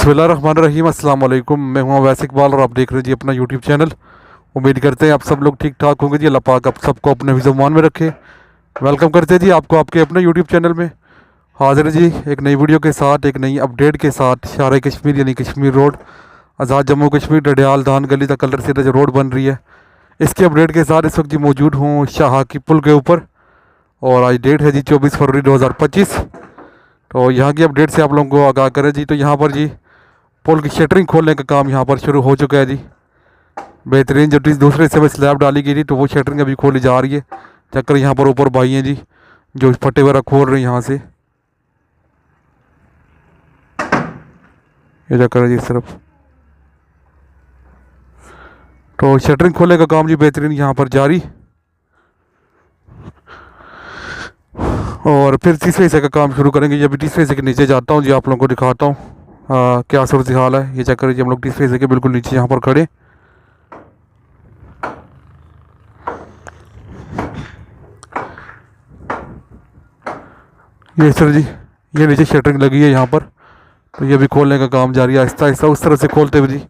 बिस्मिल्लाहिर्रहमानिर्रहीम अस्सलाम वालेकुम। मैं हूं वैस इकबाल और आप देख रहे हैं जी अपना यूट्यूब चैनल। उम्मीद करते हैं आप सब लोग ठीक ठाक होंगे जी। अल्लाह पाक आप सबको अपने हिफ्ज़-ओ-अमान में रखे। वेलकम करते हैं जी आपको आपके अपने यूट्यूब चैनल में। हाजिर है जी एक नई वीडियो के साथ, एक नई अपडेट के साथ। शार कश्मीर यानी कश्मीर रोड, आज़ाद जम्मू कश्मीर डडियाल दान गली तक कलर सीधा जो रोड बन रही है, इसके अपडेट के साथ इस वक्त जी मौजूद हूँ शाह की पुल के ऊपर। और आज डेट है जी 24 फरवरी 2025। तो यहाँ की अपडेट से आप लोगों को आगाह करें जी। तो यहाँ पर जी पुल की शटरिंग खोलने का काम यहाँ पर शुरू हो चुका है जी। बेहतरीन जो दूसरे हिस्से में स्लैब डाली गई थी तो वो शटरिंग अभी खोली जा रही है। चक्कर यहाँ पर ऊपर भाई हैं जी जो फटे वगैरह खोल रहे हैं यहाँ से। ये चक्कर है जी इस तरफ। तो शटरिंग खोलने का काम जी बेहतरीन यहाँ पर जारी। और फिर तीसरे हिस्से का काम शुरू करेंगे। जब तीसरे हिस्से के नीचे जाता हूँ जी, आप लोगों को दिखाता हूँ क्या सूरत हाल है। ये चक्कर जी हम लोग तीसरे हिस्से के बिल्कुल नीचे यहाँ पर खड़े। ये सर जी ये नीचे शटरिंग लगी है यहाँ पर। तो ये भी खोलने का काम जारी है आहिस्ता आहिस्ता उस तरह से खोलते हुए जी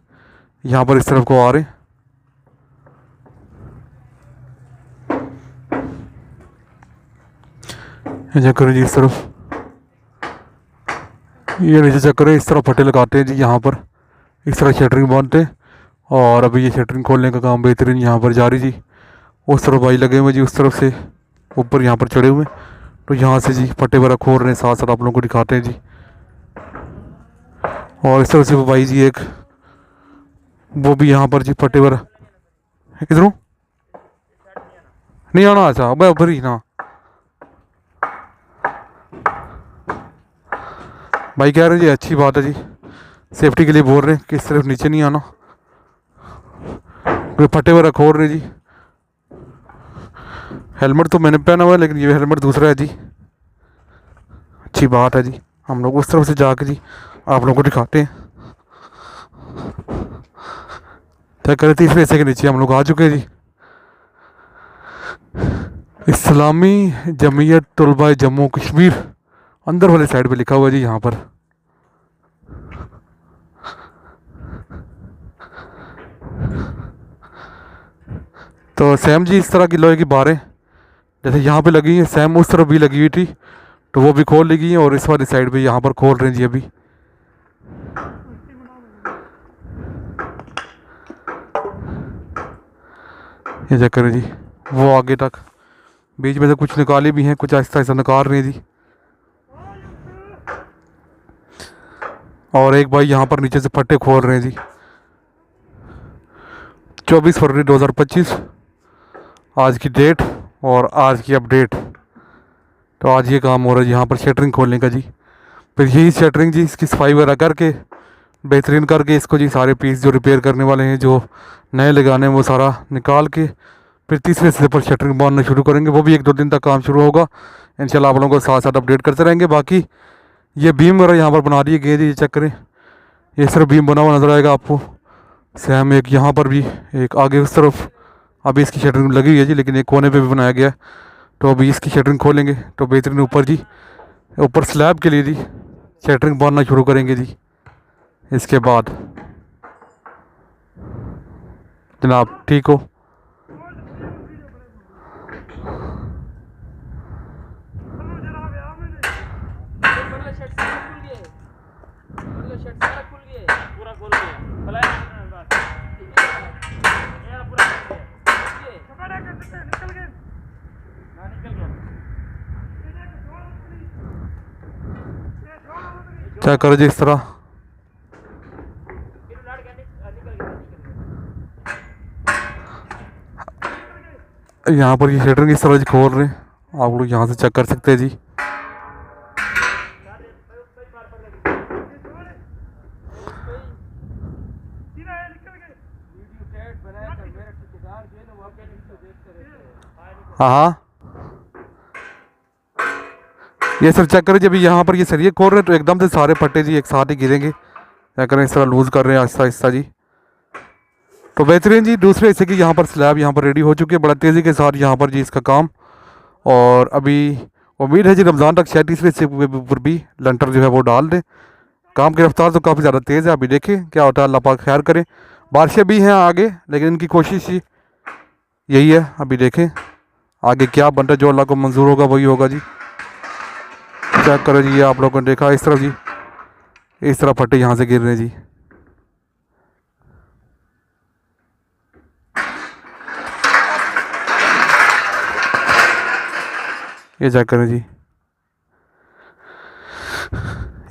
यहाँ पर इस तरफ को आ रहे हैं। ये चक्कर है जी इस तरफ। ये नीचे चक्कर है, इस तरह फटे लगाते हैं जी यहाँ पर, इस तरह शटरिंग बांधते हैं। और अभी ये शटरिंग खोलने का काम बेहतरीन यहाँ पर जारी जी। उस तरफ भाई लगे हुए जी, उस तरफ से ऊपर यहाँ पर चढ़े हुए। तो यहाँ से जी फटे वगैरह खोल रहे हैं, साथ साथ आप लोगों को दिखाते हैं जी। और इस तरह से वो भाई जी एक वो भी यहाँ पर जी फटे वगैरह इधरों नहीं आना। अच्छा अब उधर ही ना भाई कह रहे हैं जी, अच्छी बात है जी, सेफ्टी के लिए बोल रहे हैं कि इस तरफ नीचे नहीं आना। वे फटे वगैरह खोल रहे जी। हेलमेट तो मैंने पहना हुआ है लेकिन ये हेलमेट दूसरा है जी। अच्छी बात है जी। हम लोग उस तरफ से जाके जी आप लोगों को दिखाते हैं। क्या करें, तीसरे हिस्से के नीचे हम लोग आ चुके हैं जी। इस्लामी जमीयत तलबा जम्मू कश्मीर अंदर वाले साइड पे लिखा हुआ है जी यहाँ पर। तो सेम जी इस तरह की लोहे की बारें जैसे यहाँ पे लगी हैं, सेम उस तरफ भी लगी हुई थी तो वो भी खोल ली गई हैं। और इस वाली साइड पे यहाँ पर खोल रहे हैं जी अभी। ये चक्कर है जी, वो आगे तक बीच में से कुछ निकाले भी हैं, कुछ आहिस्ता आहिस्ता निकाल रहे हैं जी। और एक भाई यहाँ पर नीचे से फट्टे खोल रहे हैं जी। 24 फरवरी 2025 आज की डेट और आज की अपडेट। तो आज ये काम हो रहा है यहाँ पर शटरिंग खोलने का जी। फिर यही शटरिंग जी इसकी सफाई वगैरह करके बेहतरीन करके इसको जी सारे पीस जो रिपेयर करने वाले हैं, जो नए लगाने हैं, वो सारा निकाल के फिर तीसरे हिस्से पर शटरिंग बांधना शुरू करेंगे। वो भी 1-2 दिन तक काम शुरू होगा इंशाल्लाह। आप लोगों को साथ साथ अपडेट करते रहेंगे। बाकी ये बीम वगैरह यहाँ पर बना दिए गए जी। चेक करें, ये सिर्फ बीम बना हुआ नज़र आएगा आपको। सेम एक यहाँ पर भी, एक आगे उस तरफ अभी इसकी शटरिंग लगी हुई है जी, लेकिन एक कोने पे भी बनाया गया है। तो अभी इसकी शटरिंग खोलेंगे तो बेहतरीन ऊपर जी, ऊपर स्लैब के लिए जी शटरिंग बांधना शुरू करेंगे जी। इसके बाद जनाब ठीक हो। क्या करो जी इस तरह। यहाँ पर ये शटरिंग इस तरह से खोल रहे हैं, आप लोग यहाँ से चेक कर सकते हैं जी। हाँ ये सर चेक करें, जब यहाँ पर ये सरिये खोल रहे हैं तो एकदम से सारे फट्टे जी एक साथ ही गिरेंगे। क्या करें, इस तरह लूज़ कर रहे हैं आहिस्ता आहिस्ता जी। तो बेहतरीन जी दूसरे हिस्से की यहाँ पर स्लैब यहाँ पर रेडी हो चुकी है बड़ा तेज़ी के साथ यहाँ पर जी इसका काम। और अभी उम्मीद है जी रमज़ान तक शायद तीसरे हिस्से के ऊपर भी लंटर जो है वो डाल दें। काम की रफ्तार तो काफ़ी ज़्यादा तेज़ है। अभी देखें क्या होता है, अल्लाह पाक खैर करे। बारिशें भी हैं आगे, लेकिन इनकी कोशिश ही यही है। अभी देखें आगे क्या बनता है, जो अल्लाह को मंजूर होगा वही होगा जी। चेक करो जी, ये आप लोगों ने देखा इस तरफ जी, इस तरह फटे यहाँ से गिर रहे हैं जी। ये चेक करें जी,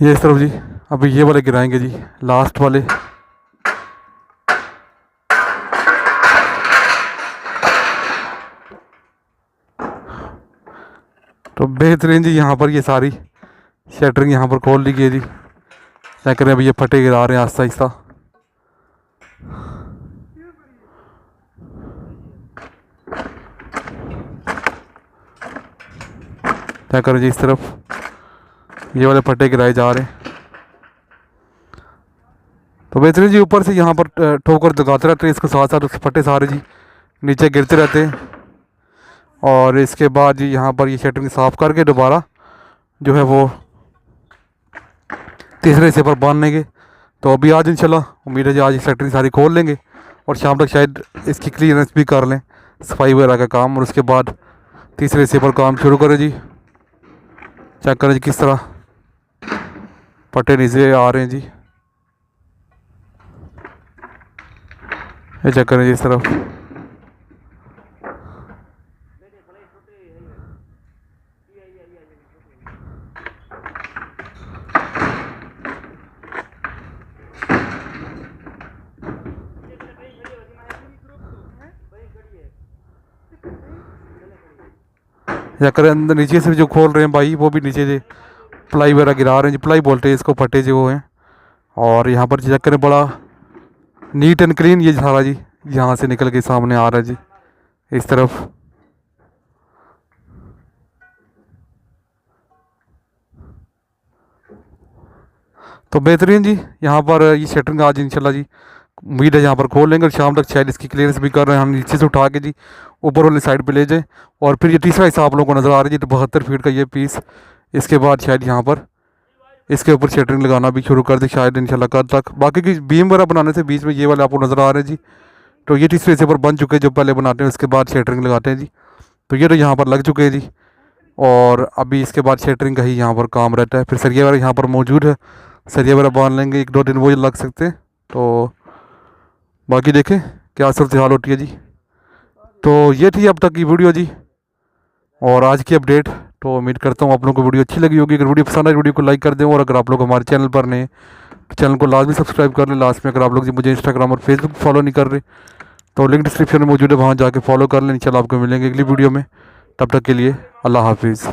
ये इस तरफ जी। अभी ये वाले गिराएंगे जी, लास्ट वाले। तो बेहतरीन जी, यहाँ पर ये सारी शटरिंग यहाँ पर खोल ली गई जी। चेक करें, अभी ये फटे गिरा रहे हैं आहिस्ता आहिस्ता। चेक करें जी, इस तरफ ये वाले फटे गिराए जा रहे हैं। तो बेहतरीन जी, ऊपर से यहाँ पर ठोकर दगाते रहते हैं, इसके साथ साथ उसके फटे सारे जी नीचे गिरते रहते हैं। और इसके बाद जी यहाँ पर ये शटरिंग साफ़ करके दोबारा जो है वो तीसरे हिस्से पर बांध लेंगे। तो अभी आज इंशाल्लाह उम्मीद है जी आज शटरिंग सारी खोल लेंगे और शाम तक शायद इसकी क्लीयरेंस भी कर लें, सफाई वगैरह का काम, और उसके बाद तीसरे हिस्से पर काम शुरू करें जी। चेक करें जी किस तरह फटे नीचे आ रहे हैं जी। ये चेक करें जी इस तरफ। या करें अंदर नीचे से जो खोल रहे हैं भाई, वो भी नीचे से प्लाई वगैरह गिरा रहे हैं जी, प्लाई बोलते हैं इसको, फटे जो वो हैं। और यहाँ पर चेक करें, बड़ा नीट एंड क्लीन ये सारा जी यहाँ से निकल के सामने आ रहा है जी इस तरफ। तो बेहतरीन जी, यहाँ पर ये शटरिंग आज इंशाल्लाह जी उम्मीद है यहाँ पर खोल लेंगे और शाम तक शायद इसकी क्लियरेंस भी कर रहे हैं हम, नीचे से उठा के जी ऊपर वाली साइड पे ले जाएं। और फिर ये तीसरा हिस्सा आप लोगों को नज़र आ रहा है जी, तो 72 फीट का ये पीस। इसके बाद शायद यहाँ पर इसके ऊपर शटरिंग लगाना भी शुरू कर दे शायद इंशाल्लाह कल तक। बाकी की बीम वगैरह बनाने से बीच में ये वाले आपको नज़र आ रहे हैं जी। तो ये तीसरे हिस्से पर बन चुके हैं, जो पहले बनाते हैं उसके बाद शटरिंग लगाते हैं जी। तो ये तो यहाँ पर लग चुके हैं जी, और अभी इसके बाद शटरिंग का ही यहाँ पर काम रहता है। फिर सरिया वगैरह यहाँ पर मौजूद है, सरिया वगैरह बांध लेंगे, 1-2 दिन वो लग सकते हैं। तो बाकी देखें क्या सूरत हाल होती है जी। तो ये थी अब तक की वीडियो जी और आज की अपडेट। तो उम्मीद करता हूँ आप लोगों को वीडियो अच्छी लगी होगी। अगर वीडियो पसंद आए वीडियो को लाइक कर दें, और अगर आप लोग हमारे चैनल पर नए तो चैनल को लाजमी सब्सक्राइब कर लें। लास्ट में अगर आप लोग जी मुझे इंस्टाग्राम और फेसबुक फॉलो नहीं कर रहे तो लिंक डिस्क्रिप्शन में मौजूद है, वहाँ जाके फॉलो कर लें। इंशाल्लाह आपको मिलेंगे अगली वीडियो में। तब तक के लिए अल्लाह हाफिज़।